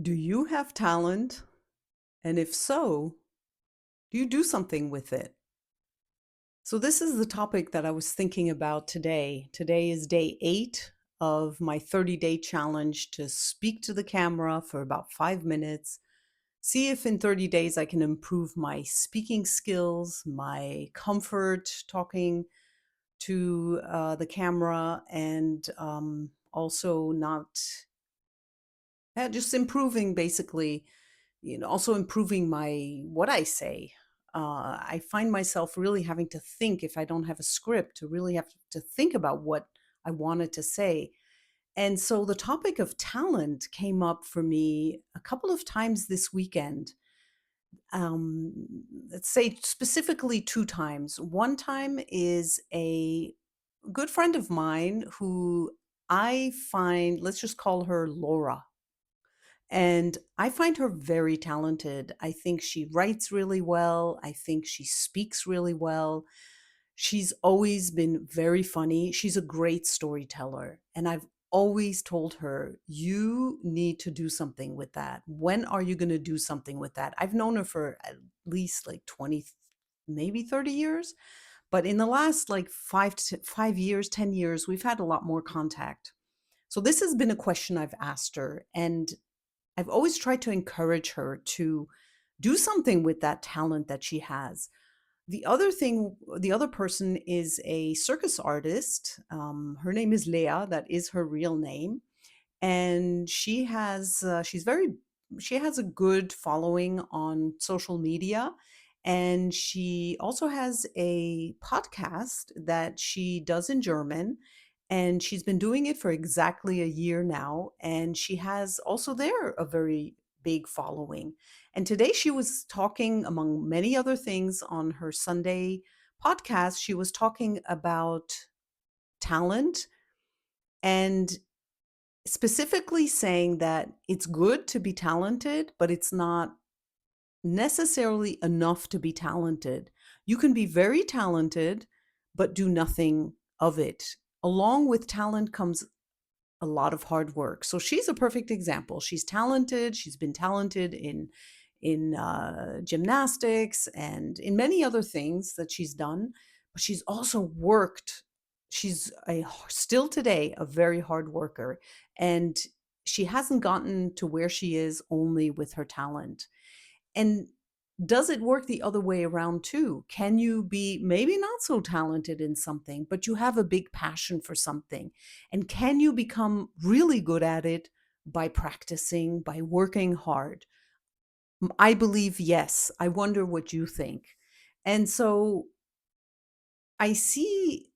Do you have talent? And if so, do you do something with it? So, this is the topic that I was thinking about today. Today is day 8 of my 30-day challenge to speak to the camera for about 5 minutes. See if in 30 days I can improve my speaking skills, my comfort talking to the camera, and also not, yeah, just improving basically, also improving my what I say. I find myself really having to think if I don't have a script to really have to think about what I wanted to say. And so the topic of talent came up for me a couple of times this weekend. Um, let's say specifically 2 times. One time is a good friend of mine who I find, let's just call her Laura. And I find her very talented. I think she writes really well. I think she speaks really well. She's always been very funny. She's a great storyteller. And I've always told her, you need to do something with that. When are you going to do something with that? I've known her for at least like 20, maybe 30 years. But in the last like 5 years, 10 years, we've had a lot more contact. So this has been a question I've asked her. And I've always tried to encourage her to do something with that talent that she has. The other person is a circus artist. Her name is Leah. That is her real name, and she has a good following on social media, and she also has a podcast that she does in German, and she's been doing it for exactly a year now, and she has also there a very big following. And today she was talking, among many other things, on her Sunday podcast. She was talking about talent and specifically saying that it's good to be talented, but it's not necessarily enough to be talented. You can be very talented, but do nothing of it. Along with talent comes a lot of hard work. So she's a perfect example. She's talented. She's been talented in gymnastics and in many other things that she's done, but she's also worked. She's still today a very hard worker, and she hasn't gotten to where she is only with her talent. And does it work the other way around too? Can you be maybe not so talented in something, but you have a big passion for something? And can you become really good at it by practicing, by working hard? I believe yes. I wonder what you think. And so I see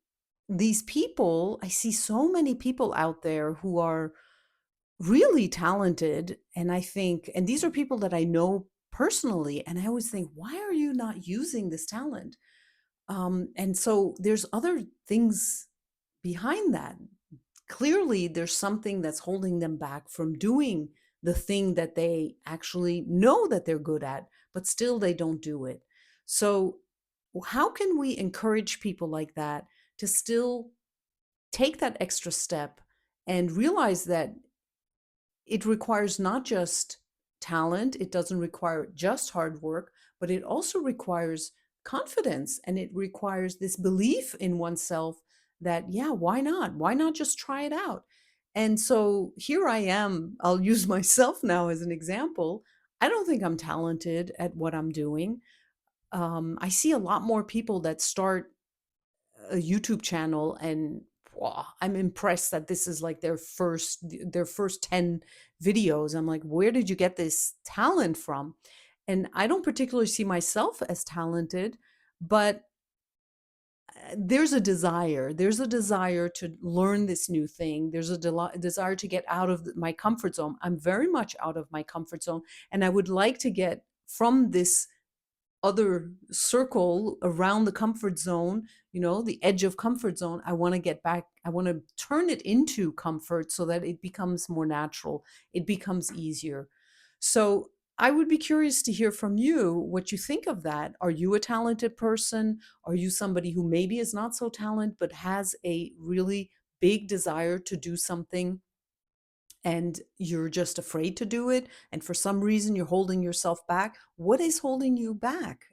I see so many people out there who are really talented. And I think, and these are people that I know personally, and I always think, why are you not using this talent? And so there's other things behind that. Clearly, there's something that's holding them back from doing the thing that they actually know that they're good at, but still they don't do it. So, how can we encourage people like that to still take that extra step and realize that it requires not just talent, it doesn't require just hard work, but it also requires confidence, and it requires this belief in oneself that, yeah, why not? Why not just try it out? And so here I am. I'll use myself now as an example. I don't think I'm talented at what I'm doing. I see a lot more people that start a YouTube channel, and wow, I'm impressed that this is like their first 10 videos. I'm like, where did you get this talent from? And I don't particularly see myself as talented, but there's a desire. There's a desire to learn this new thing. There's a desire to get out of my comfort zone. I'm very much out of my comfort zone, and I would like to get from this other circle around the comfort zone, the edge of comfort zone. I want to get back. I want to turn it into comfort so that it becomes more natural. It becomes easier. So I would be curious to hear from you what you think of that. Are you a talented person? Are you somebody who maybe is not so talented but has a really big desire to do something and you're just afraid to do it, and for some reason you're holding yourself back, what is holding you back?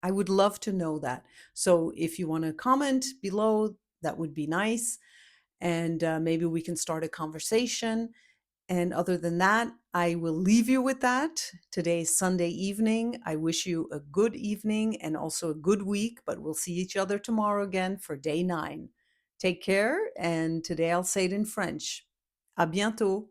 I would love to know that. So if you want to comment below, that would be nice. And maybe we can start a conversation. And other than that, I will leave you with that. Today's Sunday evening. I wish you a good evening and also a good week, but we'll see each other tomorrow again for day 9. Take care. And today I'll say it in French. À bientôt.